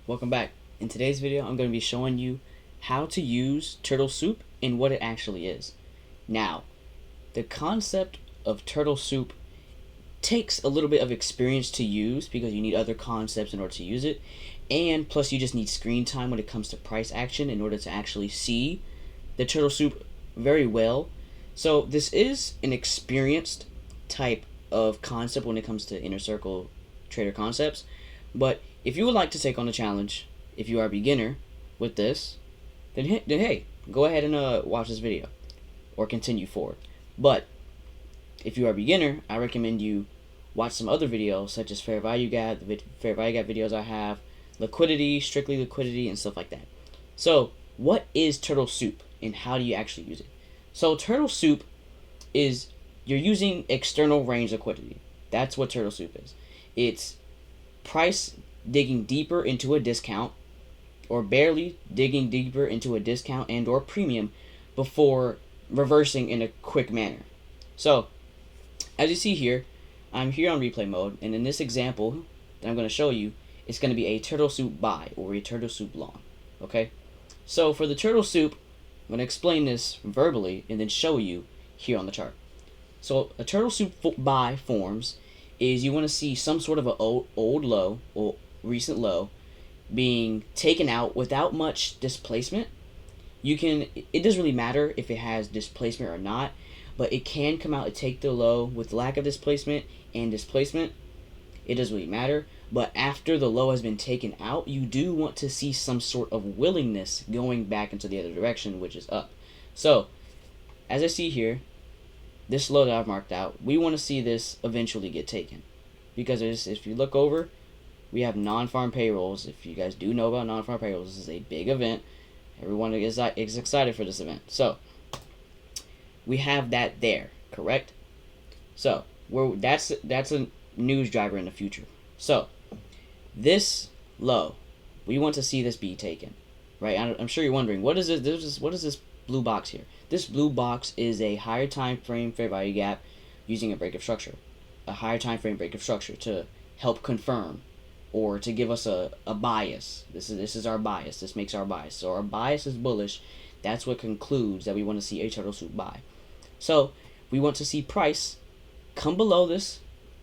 Welcome back. In today's video, I'm going to be showing you how to use turtle soup and what it actually is. Now, the concept of turtle soup takes a little bit of experience to use because you need other concepts in order to use it, and plus you just need screen time when it comes to price action in order to actually see the turtle soup very well. So this is an experienced type of concept when it comes to inner circle trader concepts, but if you would like to take on the challenge, if you are a beginner with this, then hey, go ahead and watch this video or continue forward. But if you are a beginner, I recommend you watch some other videos such as fair value gap, the fair value gap videos I have, liquidity, strictly liquidity, and stuff like that. So what is turtle soup and how do you actually use it? So turtle soup is you're using external range liquidity. That's what turtle soup is. It's price digging deeper into a discount or barely digging deeper into a discount and or premium before reversing in a quick manner. So as you see here, I'm here on replay mode, and in this example that I'm going to show you, it's going to be a turtle soup buy or a turtle soup long. Okay, so for the turtle soup, I'm going to explain this verbally and then show you here on the chart. So a turtle soup buy forms is you want to see some sort of an old low or recent low being taken out without much displacement. It doesn't really matter if it has displacement or not, but it can come out and take the low with lack of displacement and displacement. It doesn't really matter, but after the low has been taken out, you do want to see some sort of willingness going back into the other direction, which is up. So as I see here, this low that I've marked out, we want to see this eventually get taken, because if you look over, we have non-farm payrolls. If you guys do know about non-farm payrolls, this is a big event. Everyone is excited for this event. So we have that there, correct? So that's a news driver in the future. So this low, we want to see this be taken, right? I'm sure you're wondering, what is this? What is this blue box here? This blue box is a higher time frame fair value gap using a breakup structure, a higher time frame breakup structure to help confirm or to give us a bias. This is our bias. This makes our bias. So our bias is bullish. That's what concludes that we want to see a turtle soup buy. So we want to see price come below this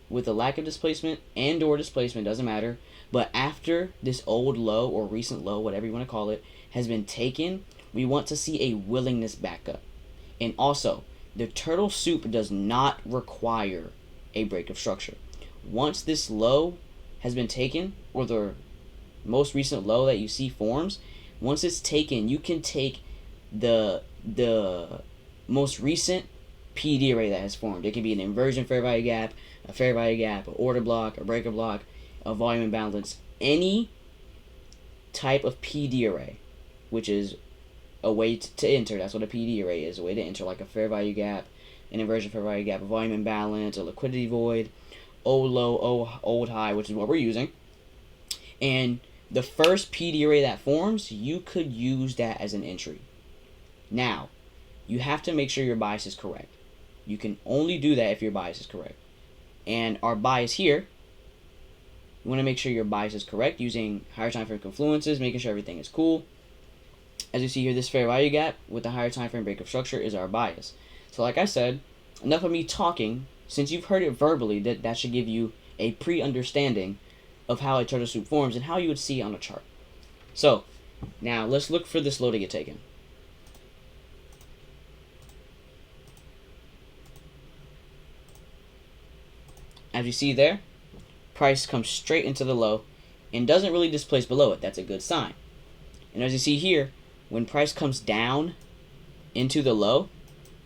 with a lack of displacement and or displacement, doesn't matter. But after this old low or recent low, whatever you want to call it, has been taken, we want to see a willingness back up. And also, the turtle soup does not require a breakup structure. Once this low has been taken, or the most recent low that you see forms, once it's taken, you can take the most recent PD array that has formed. It can be an inversion fair value gap, a fair value gap, an order block, a breakup block, a volume imbalance, any type of PD array, which is a way to enter. That's what a PD array is, a way to enter, like a fair value gap, an inversion fair value gap, a volume imbalance, a liquidity void, old low, old high, which is what we're using. And the first PD array that forms, you could use that as an entry. Now, you have to make sure your bias is correct. You can only do that if your bias is correct. And our bias here, you want to make sure your bias is correct using higher time frame confluences, making sure everything is cool. As you see here, this fair value gap with the higher time frame breakup structure is our bias. So like I said, enough of me talking. Since you've heard it verbally, that should give you a pre-understanding of how a turtle soup forms and how you would see it on a chart. So now let's look for this low to get taken. As you see there, price comes straight into the low and doesn't really displace below it. That's a good sign. And as you see here, when price comes down into the low,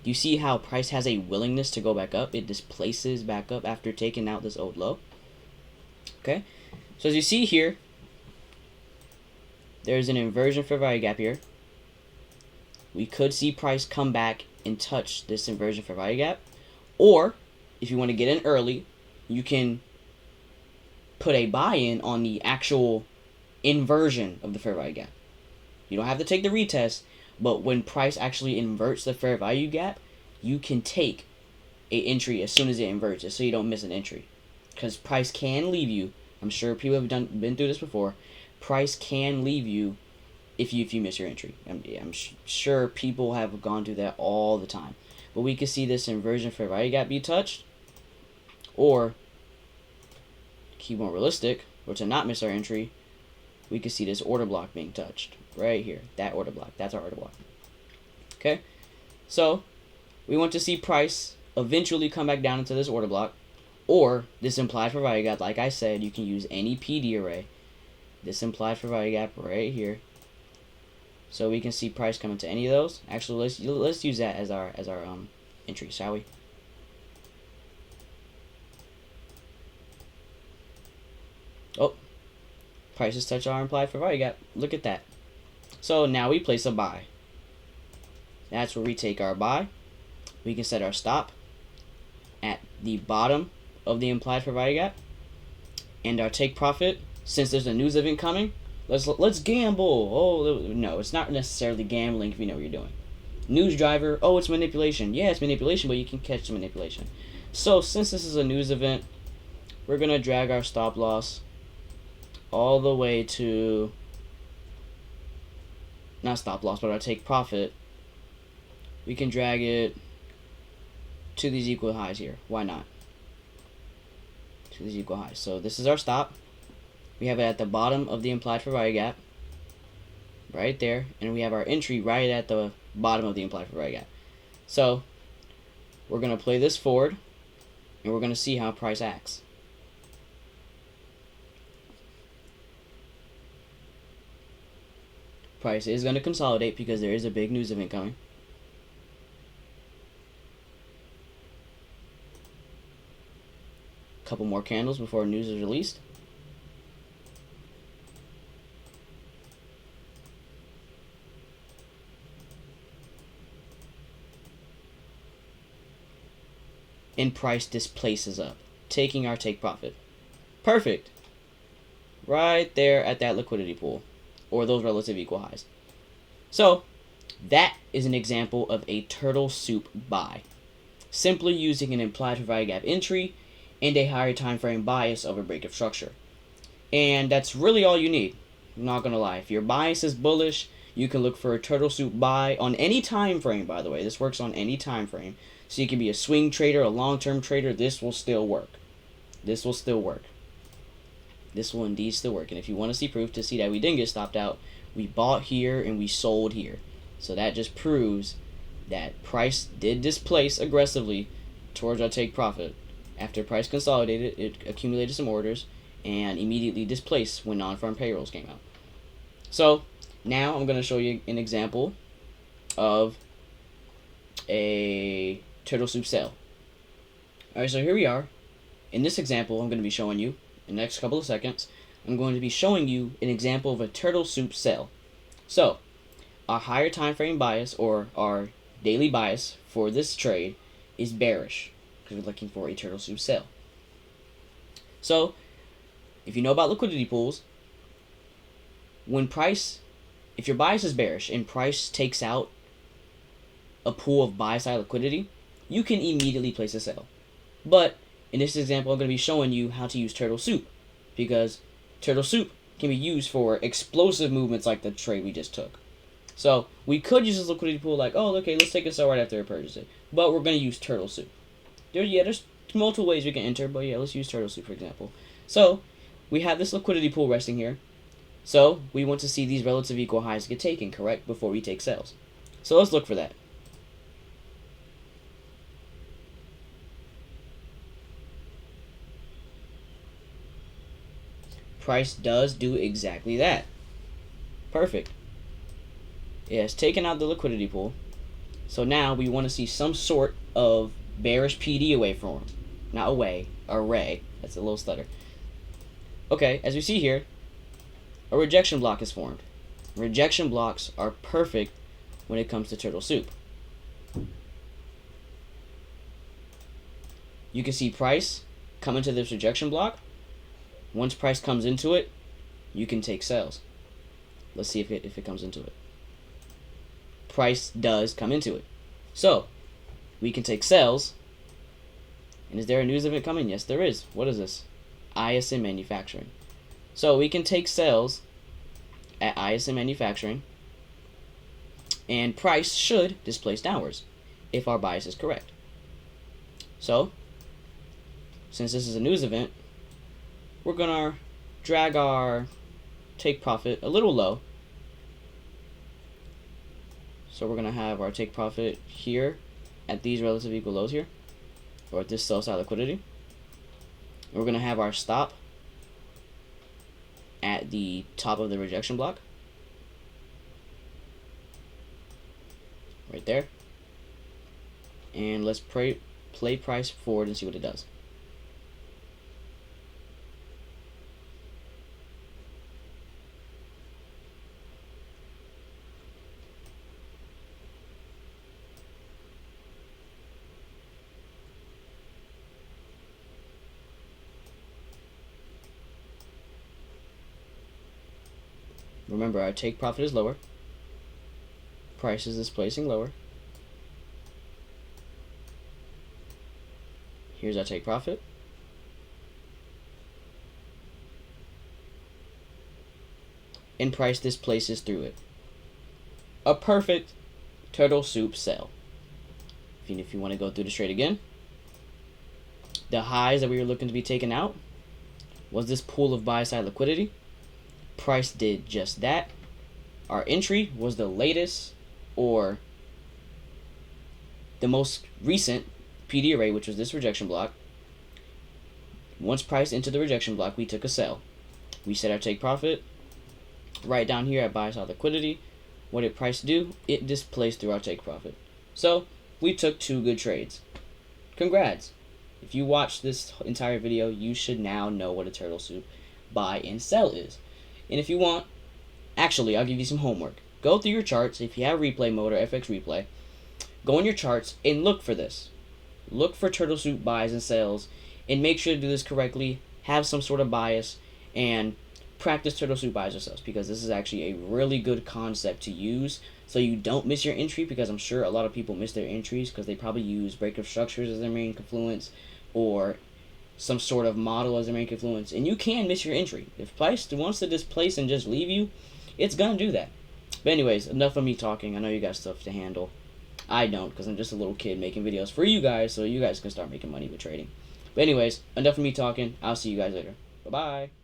you see how price has a willingness to go back up. It displaces back up after taking out this old low. Okay, so as you see here, there's an inversion fair value gap here. We could see price come back and touch this inversion fair value gap. Or, if you want to get in early, you can put a buy-in on the actual inversion of the fair value gap. You don't have to take the retest, but when price actually inverts the fair value gap, you can take a entry as soon as it inverts it, so you don't miss an entry. Because price can leave you, I'm sure people have been through this before, price can leave you if you miss your entry. I'm sure people have gone through that all the time. But we can see this inversion fair value gap be touched, or keep more realistic, or to not miss our entry, we can see this order block being touched right here. That order block, that's our order block. Okay, so we want to see price eventually come back down into this order block, or this implied fair value gap. Like I said, you can use any PD array. This implied fair value gap right here. So we can see price come into any of those. Actually, let's use that as our entry, shall we? Oh, prices touch our implied fair value gap. Look at that. So now we place a buy. That's where we take our buy. We can set our stop at the bottom of the implied fair value gap, and our take profit, since there's a news event coming, let's gamble. Oh no, it's not necessarily gambling if you know what you're doing. News driver, oh, it's manipulation. Yeah, it's manipulation, but you can catch the manipulation. So since this is a news event, we're gonna drag our stop loss all the way to, not stop loss, but our take profit. We can drag it to these equal highs here. Why not? To these equal highs. So this is our stop. We have it at the bottom of the implied fair value gap, right there, and we have our entry right at the bottom of the implied fair value gap. So we're going to play this forward, and we're going to see how price acts. Price is going to consolidate because there is a big news event coming. Couple more candles before news is released. And price displaces up, taking our take profit. Perfect. Right there at that liquidity pool, or those relative equal highs. So that is an example of a turtle soup buy, simply using an implied fair value gap entry and a higher time frame bias of a break of structure. And that's really all you need. I'm not gonna lie. If your bias is bullish, you can look for a turtle soup buy on any time frame. By the way, this works on any time frame. So you can be a swing trader, a long-term trader. This will still work. This will still work. This will indeed still work. And if you want to see proof to see that we didn't get stopped out, we bought here and we sold here. So that just proves that price did displace aggressively towards our take profit. After price consolidated, it accumulated some orders and immediately displaced when non-farm payrolls came out. So now I'm going to show you an example of a turtle soup sell. Alright, so here we are. In this example, I'm going to be showing you, in the next couple of seconds, I'm going to be showing you an example of a turtle soup sell. So, our higher time frame bias, or our daily bias for this trade, is bearish, because we're looking for a turtle soup sell. So, if you know about liquidity pools, if your bias is bearish and price takes out a pool of buy-side liquidity, you can immediately place a sell. But in this example, I'm going to be showing you how to use turtle soup, because turtle soup can be used for explosive movements like the trade we just took. So we could use this liquidity pool like, oh, okay, let's take a sell right after I purchase it. But we're going to use turtle soup. There's multiple ways we can enter, but yeah, let's use turtle soup for example. So we have this liquidity pool resting here. So we want to see these relative equal highs get taken, correct, before we take sells. So let's look for that. Price does do exactly that. Perfect. It has taken out the liquidity pool. So now we want to see some sort of bearish PD away from, not away, array. That's a little stutter. Okay, as we see here, a rejection block is formed. Rejection blocks are perfect when it comes to turtle soup. You can see price come into this rejection block. Once price comes into it, you can take sells. Let's see if it comes into it. Price does come into it. So, we can take sells. And is there a news event coming? Yes, there is. What is this? ISM manufacturing. So, we can take sells at ISM manufacturing, and price should displace downwards if our bias is correct. So, since this is a news event, we're gonna drag our take profit a little low. So we're gonna have our take profit here at these relative equal lows here, or at this sell side liquidity. We're gonna have our stop at the top of the rejection block, right there. And let's play price forward and see what it does. Remember, our take profit is lower, price is displacing lower. Here's our take profit. And price displaces through it. A perfect turtle soup sell. If you want to go through the trade again, the highs that we were looking to be taken out was this pool of buy side liquidity. Price did just that. Our entry was the latest or the most recent PD array, which was this rejection block. Once price entered the rejection block, we took a sell. We set our take profit right down here at buy side liquidity. What did price do? It displaced through our take profit. So we took 2 good trades. Congrats. If you watched this entire video, you should now know what a turtle soup buy and sell is. And if you want, actually, I'll give you some homework. Go through your charts. If you have replay mode or FX replay, go in your charts and look for this. Look for turtle soup buys and sells, and make sure to do this correctly. Have some sort of bias, and practice turtle soup buys or sells, because this is actually a really good concept to use so you don't miss your entry, because I'm sure a lot of people miss their entries because they probably use breakup structures as their main confluence or some sort of model as their main confluence, and you can miss your entry. If price wants to displace and just leave you, it's gonna do that. But anyways, enough of me talking. I know you got stuff to handle. I don't, because I'm just a little kid making videos for you guys so you guys can start making money with trading. But anyways, enough of me talking. I'll see you guys later. Bye-bye.